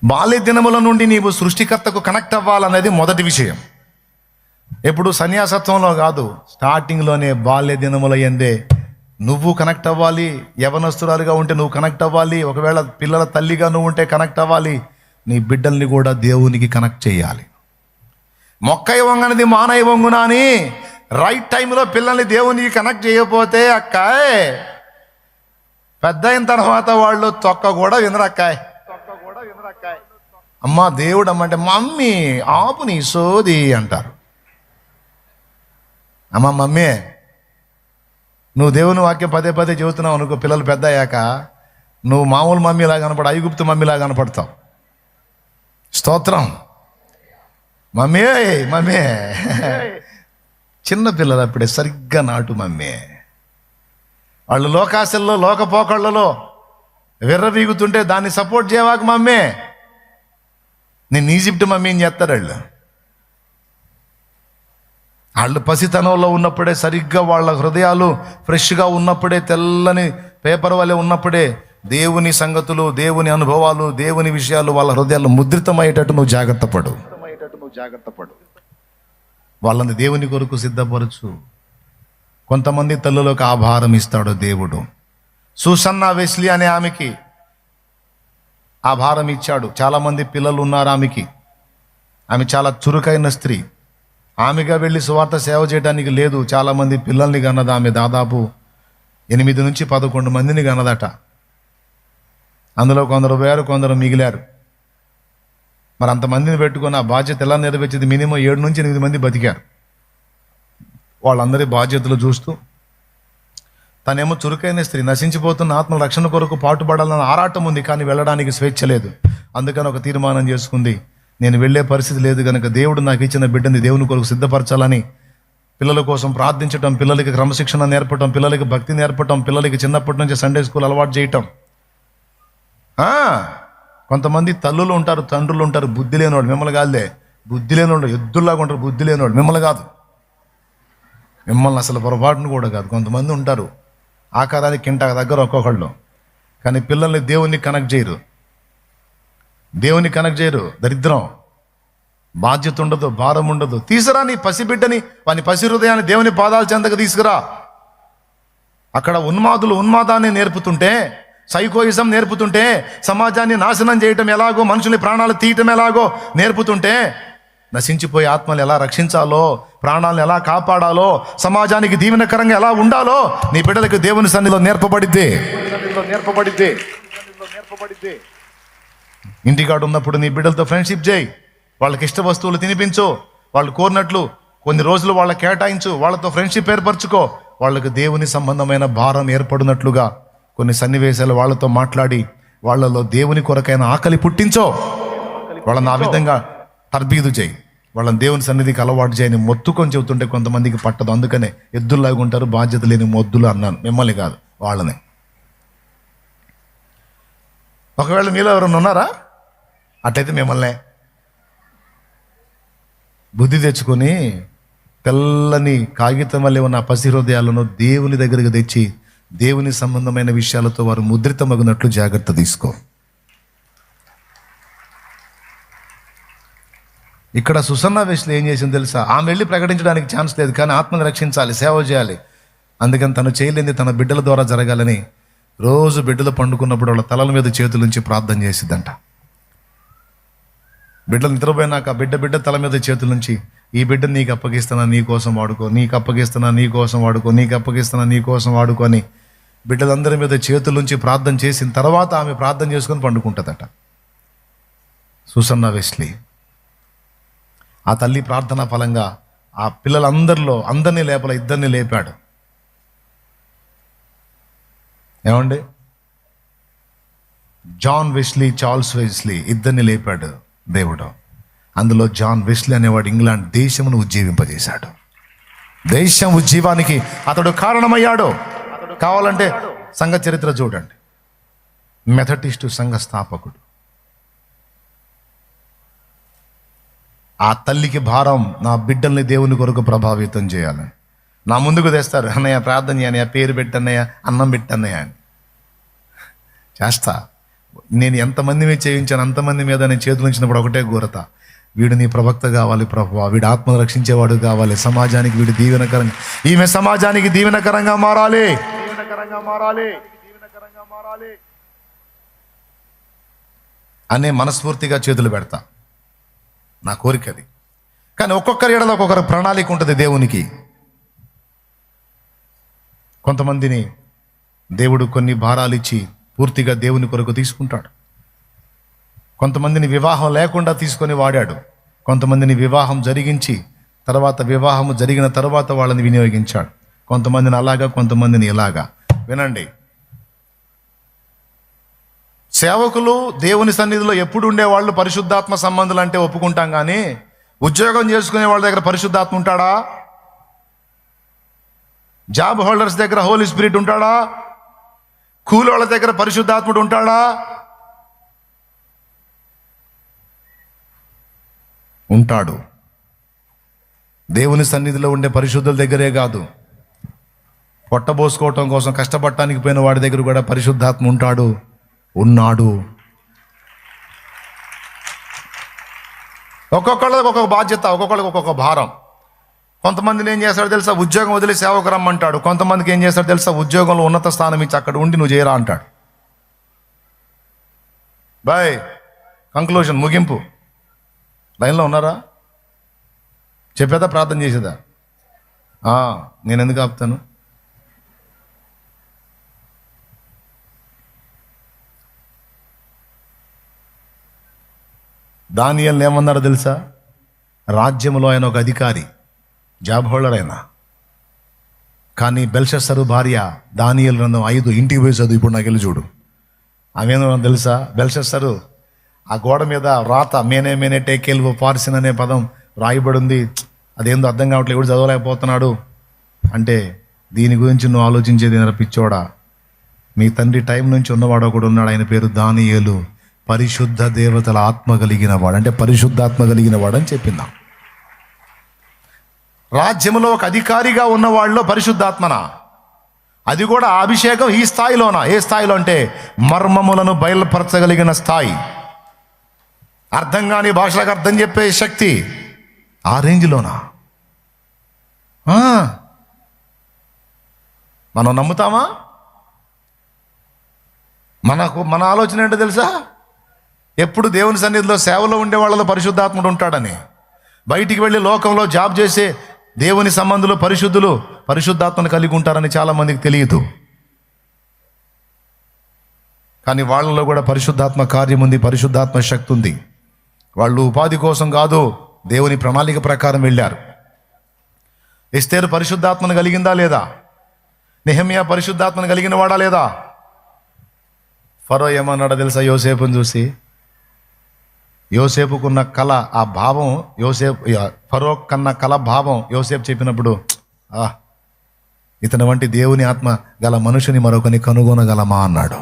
బాల్య దినముల నుండి నీవు సృష్టికర్తకు కనెక్ట్ అవ్వాలనేది మొదటి విషయం. ఎప్పుడు సన్యాసత్వంలో కాదు, స్టార్టింగ్లోనే బాల్య దినముల యందే నువ్వు కనెక్ట్ అవ్వాలి. యవనస్తురాలుగా ఉంటే నువ్వు కనెక్ట్ అవ్వాలి. ఒకవేళ పిల్లల తల్లిగా నువ్వు ఉంటే కనెక్ట్ అవ్వాలి. నీ బిడ్డల్ని కూడా దేవునికి కనెక్ట్ చేయాలి. మొక్కై వంగనిది మానై వంగునా అని రైట్ టైంలో పిల్లల్ని దేవునికి కనెక్ట్ చేయకపోతే అక్కాయ్ పెద్ద అయిన తర్వాత వాళ్ళు తొక్క కూడా వినరక్కాయ్. అమ్మ దేవుడు అమ్మంటే మమ్మీ ఆపు నీ సోది అంటారు. అమ్మ మమ్మీ నువ్వు దేవుని వాక్యం పదే పదే చెబుతున్నావు అనుకో, పిల్లలు పెద్ద అయ్యాక నువ్వు మామూలు మమ్మీలా కనపడు, ఐగుప్తు మమ్మీలా కనపడతావు. స్తోత్రం. మమ్మీ మమ్మీ చిన్న పిల్లలు అప్పుడే సరిగ్గా నాటు మమ్మీ. వాళ్ళు లోకాశల్లో లోకపోకళ్ళలో విర్రవీగుతుంటే దాన్ని సపోర్ట్ చేయవాక మమ్మీ నేను ఈజిప్ట్ మమ్మీని చేస్తారు. వాళ్ళు పసితనంలో ఉన్నప్పుడే, సరిగ్గా వాళ్ళ హృదయాలు ఫ్రెష్గా ఉన్నప్పుడే, తెల్లని పేపర్ వలె ఉన్నప్పుడే దేవుని సంగతులు, దేవుని అనుభవాలు, దేవుని విషయాలు వాళ్ళ హృదయాల్లో ముద్రితమయ్యేటట్టు నువ్వు జాగ్రత్త పడు. వాళ్ళని దేవుని కొరకు సిద్ధపరచు. కొంతమంది తల్లులకు ఆ భారం ఇస్తాడు దేవుడు. సూసన్నా వెస్లీ అనే ఆమెకి ఆ భారం ఇచ్చాడు. చాలామంది పిల్లలు ఉన్నారు ఆమెకి. ఆమె చాలా చురుకైన స్త్రీ. ఆమెగా వెళ్ళి సువార్త సేవ చేయడానికి లేదు. చాలామంది పిల్లల్ని కన్నది ఆమె. దాదాపు 8 నుంచి 11 మందిని కన్నదట. అందులో కొందరు పోయారు, కొందరు మిగిలారు. మరి అంతమందిని పెట్టుకుని ఆ బాధ్యత ఎలా నెరవేర్చేది? మినిమం 7 నుంచి 8 మంది బతికారు. వాళ్ళందరి బాధ్యతలు చూస్తూ తనేమో చురుకైన స్త్రీ, నశించిపోతున్న ఆత్మల రక్షణ కొరకు పాటుపడాలని ఆరాటం ఉంది, కానీ వెళ్ళడానికి స్వేచ్ఛ లేదు. అందుకని ఒక తీర్మానం చేసుకుంది, నేను వెళ్ళే పరిస్థితి లేదు కనుక దేవుడు నాకు ఇచ్చిన బిడ్డని దేవుని కొరకు సిద్ధపరచాలని పిల్లల కోసం ప్రార్థించటం, పిల్లలకి క్రమశిక్షణ నేర్పటం, పిల్లలకి భక్తి నేర్పటం, పిల్లలకి చిన్నప్పటి నుంచి సండే స్కూల్ అలవాటు చేయటం. కొంతమంది తల్లులు ఉంటారు, తండ్రులు ఉంటారు బుద్ధి లేనివాడు. మిమ్మల్ని కాదులే, బుద్ధి లేనివాడు ఎద్దుల్లాగా ఉంటారు, బుద్ధి లేనివాడు. మిమ్మల్ని కాదు, మిమ్మల్ని అసలు పొరపాటును కూడా కాదు. కొంతమంది ఉంటారు ఆకారానికి కింట దగ్గర ఒక్కొక్కళ్ళు, కానీ పిల్లల్ని దేవునికి కనెక్ట్ చేయరు. దేవుని కనెక్ట్ చేయరు. దరిద్రం. బాధ్యత ఉండదు, భారం ఉండదు. తీసుకురా నీ పసిబిడ్డని, వాని పసి హృదయాన్ని దేవుని పాదాల చెంతకు తీసుకురా. అక్కడ ఉన్మాదాన్ని నేర్పుతుంటే, సైకోయిజం నేర్పుతుంటే, సమాజాన్ని నాశనం చేయటం ఎలాగో, మనుషుని ప్రాణాలు తీయటం ఎలాగో నేర్పుతుంటే, నశించిపోయే ఆత్మలు ఎలా రక్షించాలో, ప్రాణాలను ఎలా కాపాడాలో, సమాజానికి దీవెనకరంగా ఎలా ఉండాలో నీ బిడ్డలకు దేవుని సన్నిధిలో నేర్పబడిద్ది. ఇంటికాడు ఉన్నప్పుడు నీ బిడ్డలతో ఫ్రెండ్షిప్ చేయి. వాళ్ళకి ఇష్ట వస్తువులు తినిపించు. వాళ్ళు కోరినట్లు కొన్ని రోజులు వాళ్ళకి కేటాయించు. వాళ్ళతో ఫ్రెండ్షిప్ ఏర్పరచుకో. వాళ్ళకు దేవుని సంబంధమైన భారం ఏర్పడినట్లుగా కొన్ని సన్నివేశాలు వాళ్ళతో మాట్లాడి వాళ్ళలో దేవుని కొరకైన ఆకలి పుట్టించో. వాళ్ళని ఆ విధంగా తర్బీదు చేయి. వాళ్ళని దేవుని సన్నిధికి అలవాటు చేయని మొత్తుకొని చెబుతుంటే కొంతమందికి పట్టదు. అందుకనే ఎద్దుల్లాగా ఉంటారు, బాధ్యత లేని మొద్దులు అన్నాను. మిమ్మల్ని కాదు, వాళ్ళని. ఒకవేళ మీలో ఎవరైనా ఉన్నారా అట్లయితే మిమ్మల్నే బుద్ధి తెచ్చుకొని తెల్లని కాగితం వల్లే ఉన్న పసి హృదయాలను దేవుని దగ్గరికి తెచ్చి దేవుని సంబంధమైన విషయాలతో వారు ముద్రితమగినట్లు జాగ్రత్త తీసుకో. ఇక్కడ సుసన్నా వెస్లీ ఏం చేసింది తెలుసా? ఆమె వెళ్ళి ప్రకటించడానికి ఛాన్స్ లేదు, కానీ ఆత్మని రక్షించాలి, సేవ చేయాలి. అందుకని తను చేయలేంది తన బిడ్డల ద్వారా జరగాలని రోజు బిడ్డలు పండుకున్నప్పుడు వాళ్ళ తలల మీద చేతులుంచి ప్రార్థన చేసిద్దంట. బిడ్డలు నిద్రపోయినాక బిడ్డ తల మీద చేతుల నుంచి, ఈ బిడ్డను నీకు అప్పగిస్తున్నా నీ కోసం వాడుకో, నీకు అప్పగిస్తున్నా నీ కోసం వాడుకో, నీకు అప్పగిస్తున్నా నీ కోసం వాడుకో అని బిడ్డలందరి మీద చేతుల నుంచి ప్రార్థన చేసిన తర్వాత ఆమె ప్రార్థన చేసుకొని పండుకుంటుందట. సుసన్నా వెస్లీ ఆ తల్లి ప్రార్థన ఫలంగా ఆ పిల్లలందరిలో అందరినీ లేపల, ఇద్దరిని లేపాడు. ఏమండి, జాన్ వెస్లీ, చార్ల్స్ వెస్లీ ఇద్దరిని లేపాడు దేవుడు. అందులో జాన్ వెస్లీ అనేవాడు ఇంగ్లాండ్ దేశమును ఉజ్జీవింపజేశాడు. దేశం ఉజ్జీవానికి అతడు కారణమయ్యాడు. కావాలంటే సంఘ చరిత్ర చూడండి. మెథడిస్టు సంఘ స్థాపకుడు. ఆ తల్లికి భారం, నా బిడ్డల్ని దేవుని కొరకు ప్రభావితం చేయాలని. నా ముందుకు తెస్తారు, అన్నయ్య ప్రార్థన చేయనయ్య, పేరు పెట్టన్నయ్య, అన్నం పెట్టన్నయ్య అని. చేస్తా. నేను ఎంతమంది మీద చేయించాను, అంతమంది మీద నేను చేతులు ఉంచినప్పుడు ఒకటే ఘోరత, వీడు నీ ప్రవక్త కావాలి ప్రభువా, వీడు ఆత్మను రక్షించేవాడు కావాలి, సమాజానికి వీడు దీవెనకరంగా, ఈమె సమాజానికి దీవెనకరంగా మారాలి, దీవెనకరంగా మారాలి, దీవెనకరంగా మారాలి అనే మనస్ఫూర్తిగా చేతులు పెడతా. నా కోరిక అది. కానీ ఒక్కొక్కరి ఎడలో ఒక్కొక్కరి ప్రణాళిక ఉంటుంది దేవునికి. కొంతమందిని దేవుడు కొన్ని భారాలు ఇచ్చి పూర్తిగా దేవుని కొరకు తీసుకుంటాడు. కొంతమందిని వివాహం లేకుండా తీసుకొని వాడాడు. కొంతమందిని వివాహం జరిగించి తర్వాత వివాహం జరిగిన తర్వాత వాళ్ళని వినియోగించాడు. కొంతమందిని అలాగా, కొంతమందిని ఇలాగా. వినండి, సేవకులు దేవుని సన్నిధిలో ఎప్పుడు ఉండేవాళ్ళు పరిశుద్ధాత్మ సంబంధులు అంటే ఒప్పుకుంటాం, కానీ ఉద్యోగం చేసుకునే వాళ్ళ దగ్గర పరిశుద్ధాత్మ ఉంటాడా? జాబ్ హోల్డర్స్ దగ్గర హోలీ స్పిరిట్ ఉంటాడా? కూలి వాళ్ళ దగ్గర పరిశుద్ధాత్ముడు ఉంటాడా? ఉంటాడు. దేవుని సన్నిధిలో ఉండే పరిశుద్ధుల దగ్గరే కాదు, పొట్టబోసుకోవటం కోసం కష్టపడటానికి పోయిన వాడి దగ్గర కూడా పరిశుద్ధాత్మ ఉంటాడు, ఉన్నాడు. ఒక్కొక్కళ్ళకి ఒక్కొక్క బాధ్యత, ఒక్కొక్కళ్ళకి ఒక్కొక్క భారం. కొంతమందిని ఏం చేస్తాడు తెలుసా, ఉద్యోగం వదిలి సేవకు రమ్మంటాడు. కొంతమందికి ఏం చేస్తాడు తెలుసా, ఉద్యోగంలో ఉన్నత స్థానం ఇచ్చి అక్కడ ఉండి నువ్వు చేయరా అంటాడు. బాయ్, కంక్లూజన్, ముగింపు. లైన్లో ఉన్నారా? చెప్పేదా, ప్రార్థన చేసేదా? నేను ఎందుకు ఆపుతాను? దానియేలును ఏమన్నారో తెలుసా? రాజ్యంలో ఆయన ఒక అధికారి, జాబ్ హోల్డర్ అయినా, కానీ బెల్షస్సరు భార్య దానియేలు గ్రంథం 5 ఇంటికి పోయి చదువు. ఇప్పుడు నాకు వెళ్ళి చూడు. ఆమెను తెలుసా? బెల్షస్సరు ఆ గోడ మీద రాత మేనే మేనే టేకేల్ పార్సిన్ అనే పదం రాయబడి ఉంది. అదేందో అర్థం కావట్లేదు, ఎవడు చదవలేకపోతున్నాడు అంటే, దీని గురించి నువ్వు ఆలోచించేది పిచ్చోడా, మీ తండ్రి టైం నుంచి ఉన్నవాడు ఒకడు ఉన్నాడు, ఆయన పేరు దానియేలు, పరిశుద్ధ దేవతల ఆత్మ కలిగిన వాడు, అంటే పరిశుద్ధాత్మ కలిగిన వాడు అని చెప్పిందాం. రాజ్యంలో ఒక అధికారిగా ఉన్న వాళ్ళలో పరిశుద్ధాత్మనా? అది కూడా అభిషేకం ఈ స్థాయిలోనా? ఏ స్థాయిలో అంటే మర్మములను బయలుపరచగలిగిన స్థాయి, అర్థం కాని భాషలకు అర్థం చెప్పే శక్తి, ఆ రేంజ్లోనా? మనం నమ్ముతామా? మన ఆలోచన ఏంటో తెలుసా? ఎప్పుడు దేవుని సన్నిధిలో సేవలో ఉండే వాళ్ళలో పరిశుద్ధాత్ముడు ఉంటాడని. బయటికి వెళ్ళి లోకంలో జాబ్ చేసే దేవుని సంబంధులు పరిశుద్ధులు పరిశుద్ధాత్మను కలిగి ఉంటారని చాలామందికి తెలియదు. కానీ వాళ్ళలో కూడా పరిశుద్ధాత్మ కార్యం ఉంది, పరిశుద్ధాత్మ శక్తి ఉంది. వాళ్ళు ఉపాధి కోసం కాదు, దేవుని ప్రణాళిక ప్రకారం వెళ్ళారు. ఎస్తేరు పరిశుద్ధాత్మను కలిగిందా లేదా? నెహెమ్యా పరిశుద్ధాత్మను కలిగిన వాడా లేదా? ఫరో ఏమన్నాడో తెలుసా? యోసేపుని చూసి, యోసేపుకున్న కళ, ఆ భావం ఫరో కన్న కళ భావం యోసేపు చెప్పినప్పుడు, ఇతని వంటి దేవుని ఆత్మ గల మనుషుని మరొకని కనుగొనగలమా అన్నాడు.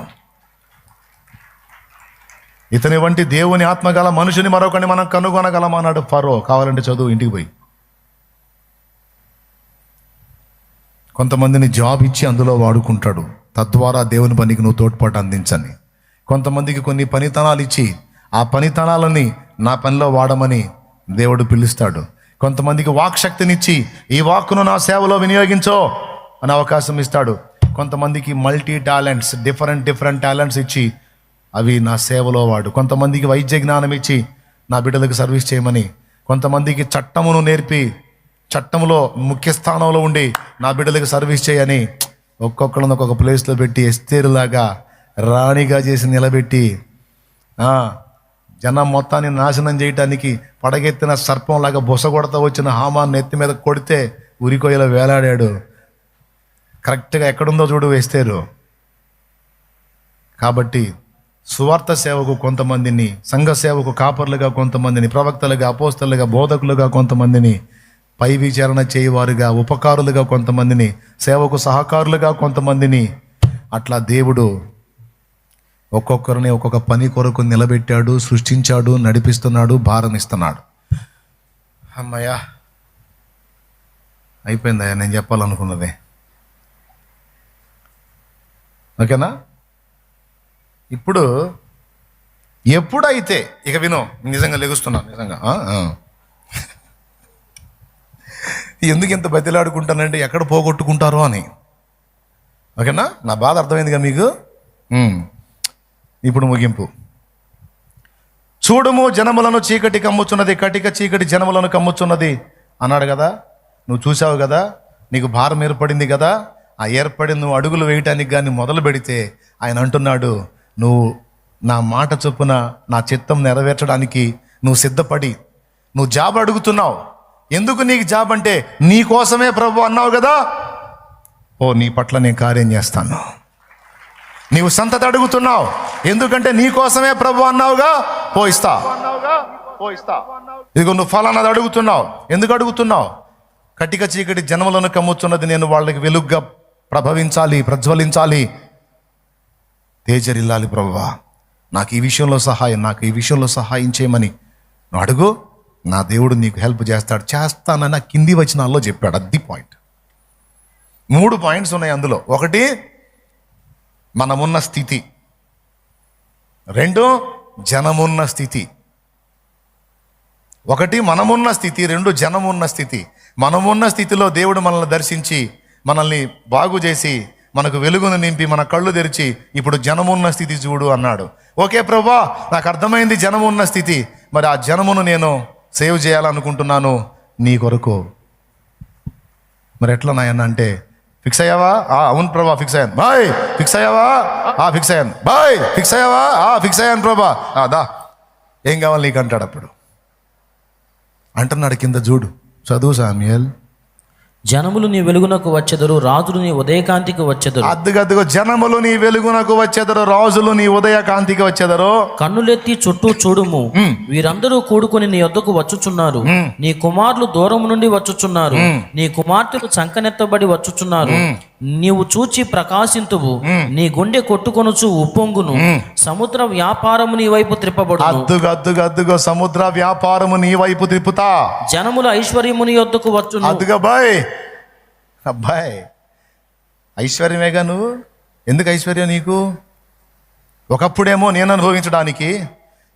ఇతని వంటి దేవుని ఆత్మ గల మనుషుని మరొకని మనం కనుగొనగలమా అన్నాడు ఫరో. కావాలంటే చదువు, ఇంటికి పోయి. కొంతమందిని జాబ్ ఇచ్చి అందులో వాడుకుంటాడు, తద్వారా దేవుని పనికి నువ్వు తోడ్పాటు అందించని. కొంతమందికి కొన్ని పనితనాలు ఇచ్చి ఆ పనితనాలని నా పనిలో వాడమని దేవుడు పిలుస్తాడు. కొంతమందికి వాక్శక్తినిచ్చి ఈ వాక్కును నా సేవలో వినియోగించో అని అవకాశం ఇస్తాడు. కొంతమందికి మల్టీ టాలెంట్స్, డిఫరెంట్ టాలెంట్స్ ఇచ్చి అవి నా సేవలో వాడు. కొంతమందికి వైద్య జ్ఞానం ఇచ్చి నా బిడ్డలకు సర్వీస్ చేయమని. కొంతమందికి చట్టమును నేర్పి చట్టంలో ముఖ్య స్థానంలో ఉండి నా బిడ్డలకు సర్వీస్ చేయని. ఒక్కొక్కళ్ళని ఒక్కొక్క ప్లేస్లో పెట్టి ఎస్తేరులాగా రాణిగా చేసి నిలబెట్టి జనం మొత్తాన్ని నాశనం చేయటానికి పడగెత్తిన సర్పంలాగా బొసగొడతా వచ్చిన హామాన్ని ఎత్తి మీద కొడితే ఉరికొయ్యలో వేలాడాడు. కరెక్ట్గా ఎక్కడుందో చూడు ఎస్తేరు. కాబట్టి సువార్త సేవకు కొంతమందిని, సంఘ సేవకు కాపర్లుగా కొంతమందిని, ప్రవక్తలుగా, అపోస్తలుగా, బోధకులుగా కొంతమందిని, పై విచారణ చేయవారుగా, ఉపకారులుగా కొంతమందిని, సేవకు సహకారులుగా కొంతమందిని, అట్లా దేవుడు ఒక్కొక్కరిని ఒక్కొక్క పని కొరకు నిలబెట్టాడు, సృష్టించాడు, నడిపిస్తున్నాడు, భారం ఇస్తున్నాడు. అమ్మయ్యా, అయిపోయిందయ్యా నేను చెప్పాలనుకున్నది. ఓకేనా? ఇప్పుడు ఎప్పుడైతే ఇక విను, నిజంగా లెగుస్తున్నాను నిజంగా. ఎందుకు ఇంత బతిలాడుకుంటానంటే ఎక్కడ పోగొట్టుకుంటారో అని. ఓకేనా, నా బాధ అర్థమైందిగా మీకు. ఇప్పుడు ముగింపు. చూడుము, జనములను చీకటి కమ్ముచున్నది, కటిక చీకటి జనములను కమ్ముచున్నది అన్నాడు కదా. నువ్వు చూసావు కదా, నీకు భారం ఏర్పడింది కదా. ఆ ఏర్పడి నువ్వు అడుగులు వేయటానికి కానీ మొదలు పెడితే ఆయన అంటున్నాడు, నువ్వు నా మాట చొప్పున నా చిత్తం నెరవేర్చడానికి నువ్వు సిద్ధపడి నువ్వు జాబ్ అడుగుతున్నావు. ఎందుకు నీకు జాబ్ అంటే నీ కోసమే ప్రభు అన్నావు కదా. ఓ, నీ పట్ల నేను కార్యం చేస్తాను. నీవు సంతతి అడుగుతున్నావు ఎందుకంటే నీ కోసమే ప్రభు అన్నావుగా, పోయిస్తా. ఇదిగో నువ్వు ఫలానాది అడుగుతున్నావు, ఎందుకు అడుగుతున్నావు? కటిక చీకటి జనములను కమ్ముచున్నది, నేను వాళ్ళకి వెలుగ్గా ప్రభవించాలి, ప్రజ్వలించాలి, తేజరిల్లాలి. ప్రభువా, నాకు ఈ విషయంలో సహాయం చేయమని నువ్వు అడుగు. నా దేవుడు నీకు హెల్ప్ చేస్తానని కింది వచనాల్లో చెప్పాడు. అది పాయింట్. 3 పాయింట్స్ ఉన్నాయి అందులో. 1, మనమున్న స్థితి. 2, జనమున్న స్థితి. 1, మనమున్న స్థితి. 2, జనమున్న స్థితి. మనమున్న స్థితిలో దేవుడు మనల్ని దర్శించి మనల్ని బాగు చేసి మనకు వెలుగును నింపి మన కళ్ళు తెరిచి ఇప్పుడు జనమున్న స్థితి చూడు అన్నాడు. ఓకే ప్రభువా, నాకు అర్థమైంది జనమున్న స్థితి. మరి ఆ జనమును నేను సేవ్ చేయాలనుకుంటున్నాను నీ కొరకు. మరి ఎట్లా నాయన అంటే, ఫిక్స్ అయ్యావా? అవును ప్రభా, ఫిక్స్ అయ్యాను. బాయ్, ఫిక్స్ అయ్యావా? ఫిక్స్ అయ్యాను. బాయ్, ఫిక్స్ అయ్యావా? ఫిక్స్ అయ్యాను ప్రభా. దా, ఏం కావాలి నీకు అంటాడు. అప్పుడు అంటున్నాడు కింద చూడు, చదువు సామ్యూయల్. జనములు నీ వెలుగునకు వచ్చెదరు, రాజులు నీ ఉదయకాంతికి వచ్చెదరు. అద్దుగద్దుగో, జనములు నీ వెలుగునకు వచ్చెదరు, రాజులు నీ ఉదయకాంతికి వచ్చెదరు. కన్నులెత్తి చుట్టూ చూడుము, వీరందరూ కూడుకొని నీ యొద్దకు వచ్చుచున్నారు. నీ కుమారులు దూరము నుండి వచ్చుచున్నారు, నీ కుమార్తెలు చంకనెత్తబడి వచ్చుచున్నారు. నీవు చూచి ప్రకాశింతువు, నీ గుండె కొట్టుకొనుచు ఉప్పొంగును. సముద్ర వ్యాపారము నీ వైపు త్రిప్పబడు. అద్దుగో, సముద్ర వ్యాపారము నీ వైపు త్రిప్పుతా. జనముల ఐశ్వర్యము నీ యొద్దకు వచ్చును. అద్దుగా అబ్బాయి, ఐశ్వర్యమేగా నువ్వు. ఎందుకు ఐశ్వర్యం నీకు? ఒకప్పుడేమో నేను అనుభవించడానికి,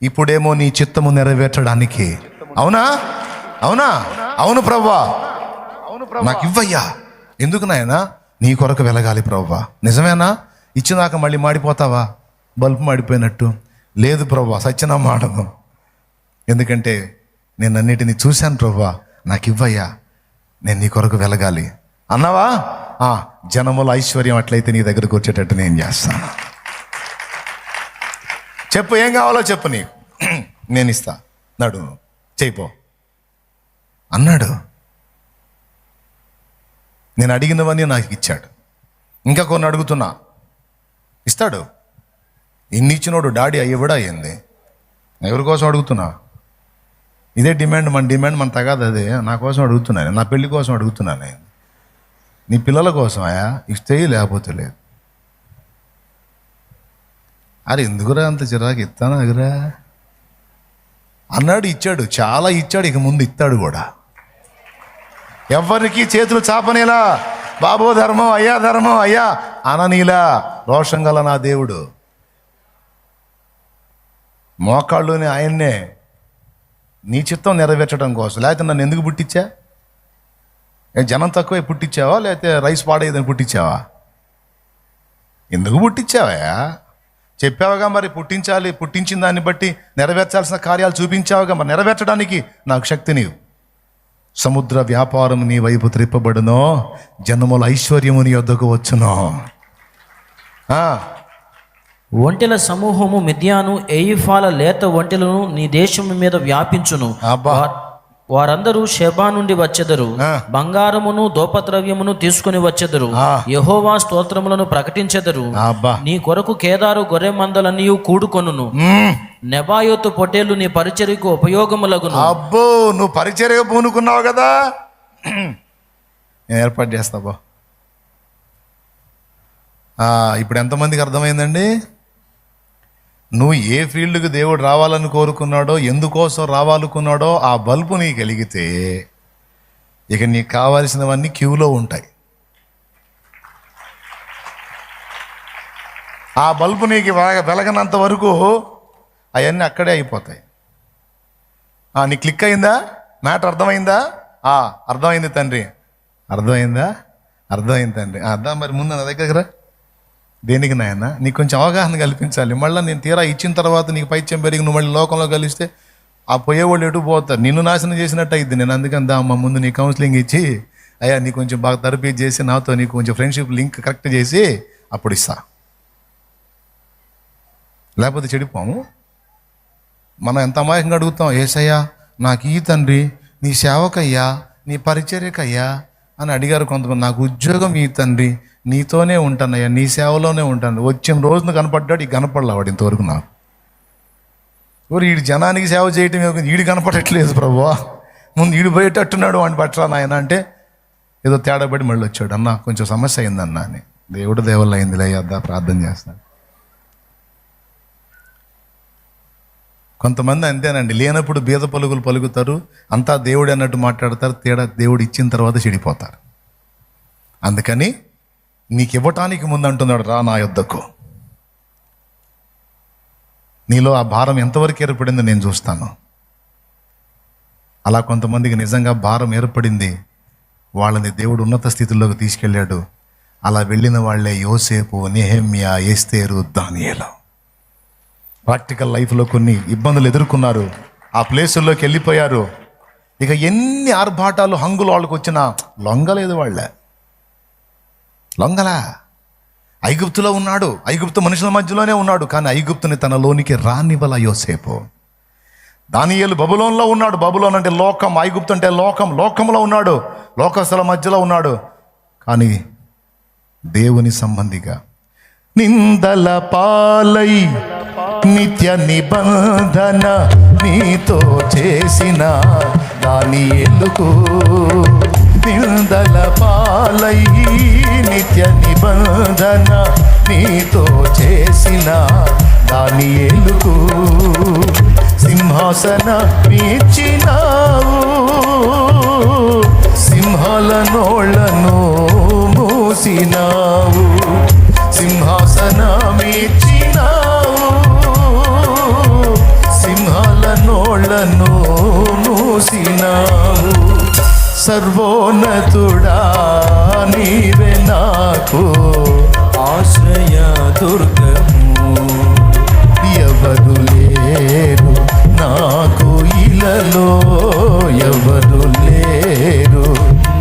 ఇప్పుడేమో నీ చిత్తము నెరవేర్చడానికి. అవునా? అవును ప్రభువా, నాకు ఇవ్వయ్యా. ఎందుకు నాయనా? నీ కొరకు వెలగాలి ప్రభువా. నిజమేనా? ఇచ్చినాక మళ్ళీ మాడిపోతావా? బల్బు మాడిపోయినట్టు. లేదు ప్రభువా, సత్యనా మాడను. ఎందుకంటే నేను అన్నిటిని చూశాను ప్రభువా, నాకు ఇవ్వయ్యా, నేను నీ కొరకు వెలగాలి అన్నావా? జనముల ఐశ్వర్యం అట్లయితే నీ దగ్గరకు వచ్చేటట్టు నేను చేస్తాను. చెప్పు, ఏం కావాలో చెప్పు, నీకు నేను ఇస్తా, నడు చేయిపో అన్నాడు. నేను అడిగినవన్నీ నాకు ఇచ్చాడు. ఇంకా కొన్ని అడుగుతున్నా, ఇస్తాడు. ఇన్ని ఇచ్చినోడు డాడీ అయ్యబడా అయ్యింది. ఎవరి కోసం అడుగుతున్నా? ఇదే డిమాండ్, మన తగాదు అదే. నా కోసం అడుగుతున్నాను, నా పెళ్లి కోసం అడుగుతున్నాను నేను. నీ పిల్లల కోసం ఇస్తే లేకపోతే లేదు. అరే ఎందుకురా అంత చిరాకు, ఇస్తాను అగరా అన్నాడు. ఇచ్చాడు, చాలా ఇచ్చాడు. ఇక ముందు ఇస్తాడు కూడా. ఎవరికి చేతులు చాపనేలా, బాబో ధర్మం, అయ్యా అననీలా. రోషం గల నా దేవుడు మోకాళ్ళుని ఆయన్నే నీ చిత్తం నెరవేర్చడం కోసం. లేకపోతే నన్ను ఎందుకు పుట్టించా? జనం తక్కువే పుట్టించావా, లేకపోతే రైస్ పాడేదని పుట్టించావా? ఎందుకు పుట్టించావా? చెప్పావుగా మరి పుట్టించాలి, పుట్టించిన దాన్ని బట్టి నెరవేర్చాల్సిన కార్యాలు చూపించావుగా, మరి నెరవేర్చడానికి నాకు శక్తి నీవు. సముద్ర వ్యాపారం నీ వైపు త్రిప్పబడునో, జనముల ఐశ్వర్యము నీ వద్దకు వచ్చునో. ఒంటెల సమూహము మిద్యాను ఎయిఫాల లేత ఒంటెలను నీ దేశము మీద వ్యాపించును. వారందరూ షెబా నుండి వచ్చెదరు, బంగారమును దోపద్రవ్యమును తీసుకుని వచ్చెదరు, యెహోవా స్తోత్రములను ప్రకటించెదరు. నీ కొరకు కేదారు గొర్రె మందలన్నీ కూడుకొనును, నెబాయోతు పొట్టేళ్లు నీ పరిచర్యకు ఉపయోగములగును. అబ్బో, నువ్వు పరిచర్య పూనుకున్నావు కదా, నేను ఏర్పాటు చేస్తాబా. ఇప్పుడు ఎంతమందికి అర్థమైందండి? నువ్వు ఏ ఫీల్డ్కి దేవుడు రావాలని కోరుకున్నాడో, ఎందుకోసం రావాలనుకున్నాడో ఆ బల్బు నీకు వెలిగితే ఇక నీకు కావాల్సినవన్నీ క్యూలో ఉంటాయి. ఆ బల్బు నీకు వెలగనంత వరకు అవన్నీ అక్కడే అయిపోతాయి. నీ క్లిక్ అయిందా? మ్యాటర్ అర్థమైందా? అర్థమైంది తండ్రి. అర్థమైంది తండ్రి. అర్థం. మరి ముందు నా దగ్గర దేనికి నాయన? నీకు కొంచెం అవగాహన కల్పించాలి. మళ్ళీ నేను తీరా ఇచ్చిన తర్వాత నీకు పైత్యం పెరిగి నువ్వు మళ్ళీ లోకంలో కలిస్తే ఆ పోయేవాళ్ళు ఎటు పోతారు, నిన్ను నాశనం చేసినట్టు అయింది. నేను అందుకని అమ్మ ముందు నీ కౌన్సిలింగ్ ఇచ్చి అయ్యా నీకు కొంచెం బాగా థెరపీ చేసి నాతో నీకు కొంచెం ఫ్రెండ్షిప్ లింక్ కరెక్ట్ చేసి అప్పుడు ఇస్తా, లేకపోతే చెడిపోము. మనం ఎంత అమాయకంగా అడుగుతాం, ఏసయ్యా నాకు ఈ తండ్రి, నీ సేవకయ్యా, నీ పరిచర్యకయ్యా అని అడిగారు కొంతమంది. నాకు ఉద్యోగం ఈ తండ్రి, నీతోనే ఉంటానయ్యా, నీ సేవలోనే ఉంటాను. వచ్చిన రోజున కనపడ్డాడు, ఈ కనపడలే వాడు ఇంతవరకు. నాకు వీడి జనానికి సేవ చేయటం వీడు కనపడట్లేదు ప్రభువా, ముందు వీడు పోయేటట్టున్నాడు వాడిని పట్టరా నాయన అంటే ఏదో తేడాబడి మళ్ళీ వచ్చాడు. అన్న కొంచెం సమస్య అయిందన్నా అని. దేవుడు దేవుళ్ళు అయిందిలే అద్దా, ప్రార్థన చేస్తాను. కొంతమంది అంతేనండి, లేనప్పుడు బీద పలుకులు పలుకుతారు, అంతా దేవుడు అన్నట్టు మాట్లాడతారు, తేడా దేవుడు ఇచ్చిన తర్వాత చెడిపోతారు. అందుకని నీకు ఇవ్వటానికి ముందు అంటున్నాడు, రా నా యొద్దకు. నీలో ఆ భారం ఎంతవరకు ఏర్పడిందో నేను చూస్తాను. అలా కొంతమందికి నిజంగా భారం ఏర్పడింది, వాళ్ళని దేవుడు ఉన్నత స్థితిలోకి తీసుకెళ్ళాడు. అలా వెళ్ళిన వాళ్ళే యోసేపు, నెహెమ్యా, ఎస్తేరు, దానియేలు. ప్రాక్టికల్ లైఫ్లో కొన్ని ఇబ్బందులు ఎదుర్కొన్నారు, ఆ ప్లేసుల్లోకి వెళ్ళిపోయారు. ఇక ఎన్ని ఆర్భాటాలు హంగులు వాళ్ళకు వచ్చినా లొంగలేదు. లొంగలా. ఐగుప్తులో ఉన్నాడు, ఐగుప్తు మనుషుల మధ్యలోనే ఉన్నాడు, కానీ ఐగుప్తుని తనలోనికి రానివ్వల యోసేపు. దానియేలు బబులోన్లో ఉన్నాడు, బబులోన్ అంటే లోకం, ఐగుప్తు అంటే లోకం, లోకంలో ఉన్నాడు, లోకస్తుల మధ్యలో ఉన్నాడు, కానీ దేవుని సంబంధిగా నిందల పాలై నిత్య నిబంధన నీతో చేసిన దానియేలుకు, నిందల పాలై నిత్య నిబంధన నీతో చేసిన దానియేలుకు సింహాసన ఇచ్చినావు, సింహాల నోళ్లను మూసినావు, సింహాసనమిచ్చినావు, సింహాల నోళ్లను మూసినావు. సర్వోన్నతుడా నీవే నాకు ఆశ్రయ దుర్గము, ఎవరు లేరు నాకు ఇలలో, ఎవరు లేరు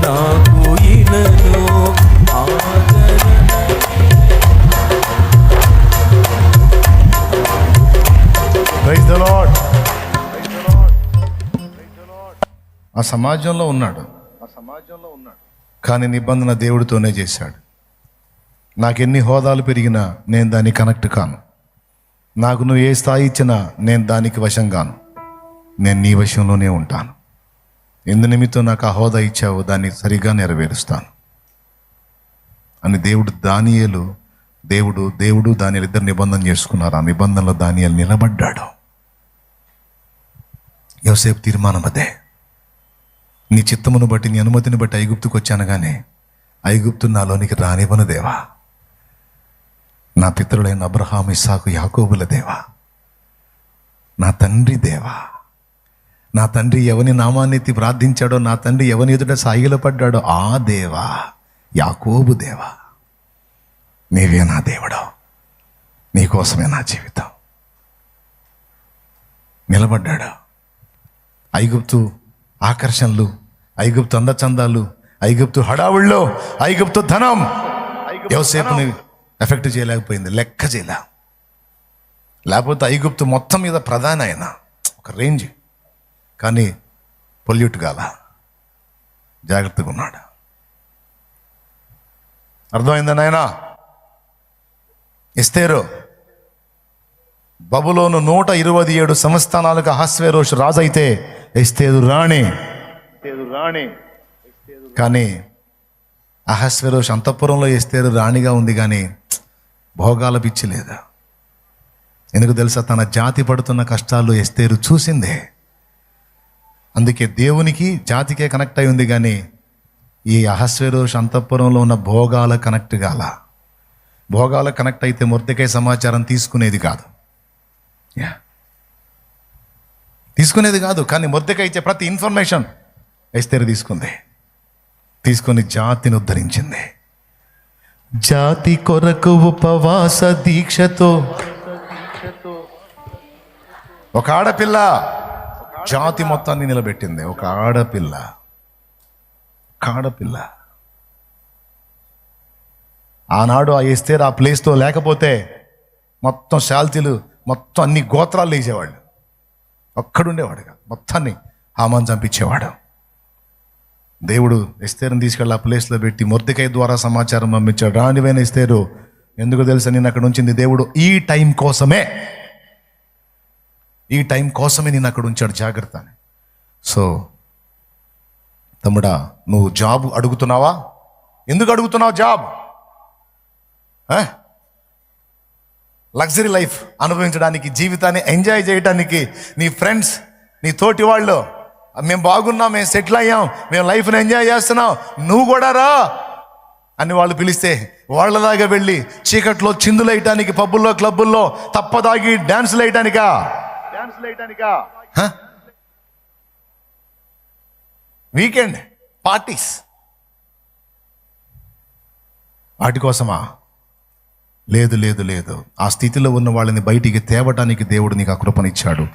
నాకు ఇలలో ప్రైజ్ ది లార్డ్. ఆ సమాజంలో ఉన్నాడు, కానీ నిబంధన దేవుడితోనే చేశాడు. నాకెన్ని హోదాలు పెరిగినా నేను దానికి కనెక్ట్ కాను, నాకు నువ్వు ఏ స్థాయి ఇచ్చినా నేను దానికి వశం కాను, నేను నీ వశంలోనే ఉంటాను. ఎందు నిమిత్తం నాకు ఆ హోదా ఇచ్చావు, దాన్ని సరిగా నెరవేరుస్తాను అని దేవుడు దానియేలు ఇద్దరు నిబంధన చేసుకున్నారు. ఆ నిబంధనలో దానియేలు నిలబడ్డాడు. యోసేపు తీర్మానం అదే, నీ చిత్తమును బట్టి నీ అనుమతిని బట్టి ఐగుప్తుకు వచ్చాను, కానీ ఐగుప్తు నాలోనికి రానివ్వను దేవా, నా పితరులైన అబ్రహాము, ఇస్సాకు, యాకోబుల దేవా, నా తండ్రి దేవా, నా తండ్రి ఎవని నామాన్నెత్తి ప్రార్థించాడో, నా తండ్రి ఎవని ఎదుట సాగిలపడ్డాడో ఆ దేవా, యాకోబు దేవా, నీవే నా దేవుడు, నీకోసమే నా జీవితం. నిలబడ్డాడు. ఐగుప్తు ఆకర్షణలు, ఐగుప్తు అందచందాలు, ఐగుప్తు హడావుల్లో, ఐగుప్తు ధనం యోసేపుని ఎఫెక్ట్ చేయలేకపోయింది, లెక్క చేయలే. లేకపోతే ఐగుప్తు మొత్తం మీద ప్రధాని ఆయన, ఒక రేంజ్, కానీ పొల్యూట్ కాల, జాగ్రత్తగా ఉన్నాడు. అర్థమైందా నాయనా? ఎస్తేరు బబులోను 127 సంస్థానాలకు అహస్వేరోషు రాజు అయితే ఎస్తేరు రాణి. కానీ అహస్వేరోషు అంతఃపురంలో ఎస్తేరు రాణిగా ఉంది, కానీ భోగాల పిచ్చి లేదా. ఎందుకు తెలుసా? తన జాతి పడుతున్న కష్టాలు ఎస్తేరు చూసిందే. అందుకే దేవునికి జాతికే కనెక్ట్ అయి ఉంది, కానీ ఈ అహస్వేరోషు అంతఃపురంలో ఉన్న భోగాల కనెక్ట్ కాల. భోగాల కనెక్ట్ అయితే మొర్దెకై సమాచారం తీసుకునేది కాదు. తీసుకునేది కాదు, కానీ మొర్దెకై ఇచ్చే ప్రతి ఇన్ఫర్మేషన్ ఎస్తేరు తీసుకొని జాతిని ఉద్ధరించింది. జాతి కొరకు ఉపవాస దీక్షతో ఒక ఆడపిల్ల జాతి మొత్తాన్ని నిలబెట్టింది. ఒక ఆడపిల్ల ఆనాడు ఆ ఎస్తేరు ఆ ప్లేస్తో లేకపోతే మొత్తం శాల్తీలు మొత్తం అన్ని గోత్రాలు లేచేవాళ్ళు. ఒక్కడుండేవాడు కాదు, మొత్తాన్ని హామాను చంపించేవాడు. దేవుడు ఎస్తేరుని తీసుకెళ్ళి ఆ ప్లేస్లో పెట్టి మొర్దెకై ద్వారా సమాచారం పంపించాడు. రానివైన ఎస్తేరు, ఎందుకు తెలుసా నేను అక్కడ ఉంచింది దేవుడు ఈ టైం కోసమే నేను అక్కడ ఉంచాడు, జాగ్రత్త అని. సో తమ్ముడా, నువ్వు జాబ్ అడుగుతున్నావా? ఎందుకు అడుగుతున్నావు జాబ్? లగ్జరీ లైఫ్ అనుభవించడానికి, జీవితాన్ని ఎంజాయ్ చేయడానికి, నీ ఫ్రెండ్స్, నీ తోటి వాళ్ళు, మేము బాగున్నాం, మేము సెటిల్ అయ్యాం, మేము లైఫ్ని ఎంజాయ్ చేస్తున్నాం, నువ్వు కూడా రా అని వాళ్ళు పిలిస్తే వాళ్ళలాగా వెళ్ళి చీకట్లో చిందులు వేయటానికి, పబ్బుల్లో క్లబ్బుల్లో తప్పదాగి డాన్సులు వేయటానికా? వీకెండ్ పార్టీస్ వాటి కోసమా? లేదు. ఆ స్థితిలో ఉన్న వాళ్ళని బయటికి తేవటానికి దేవుడు నీకు ఆ కృపనిచ్చాడు.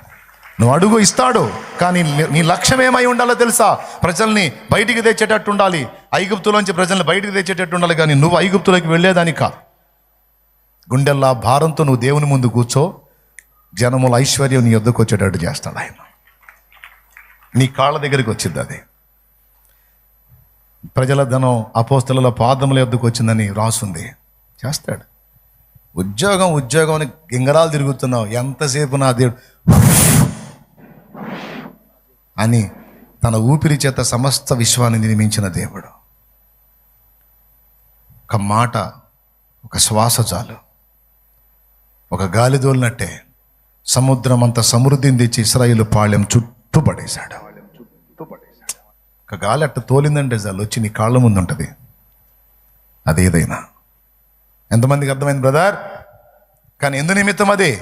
నువ్వు అడుగు, ఇస్తాడు. కానీ నీ లక్ష్యం ఏమై ఉండాలో తెలుసా? ప్రజల్ని బయటికి తెచ్చేటట్టు ఉండాలి. ఐగుప్తులోంచి ప్రజల్ని బయటికి తెచ్చేటట్టు ఉండాలి. కానీ నువ్వు ఐగుప్తులోకి వెళ్ళేదానికి కాదు. గుండెల్లా భారంతో నువ్వు దేవుని ముందు కూర్చో, జనముల ఐశ్వర్యం నీ యొద్దకు వచ్చేటట్టు చేస్తాడు ఆయన. నీ కాళ్ళ దగ్గరికి వచ్చింది అది. ప్రజల ధనం అపోస్తలుల పాదముల యొద్దకు వచ్చిందని రాసుంది. చేస్తాడు. ఉద్యోగం అని గింగరాలు తిరుగుతున్నావు, ఎంతసేపు నా దేవుడు అని తన ఊపిరి చేత సమస్త విశ్వాన్ని నిర్మించిన దేవుడు. ఒక మాట, ఒక శ్వాస చాలు, ఒక గాలి దోలినట్టే సముద్రం అంత సమృద్ధిని తెచ్చి ఇశ్రాయేలు పాళెం చుట్టూ పడేశాడు. ఒక గాలి అట్ట తోలిందంటే చాలు, వచ్చి నీ కాళ్ళ ముందు ఉంటుంది. అదేదైనా ఎంతమందికి అర్థమైంది బ్రదర్? కానీ ఎందు నిమిత్తం అది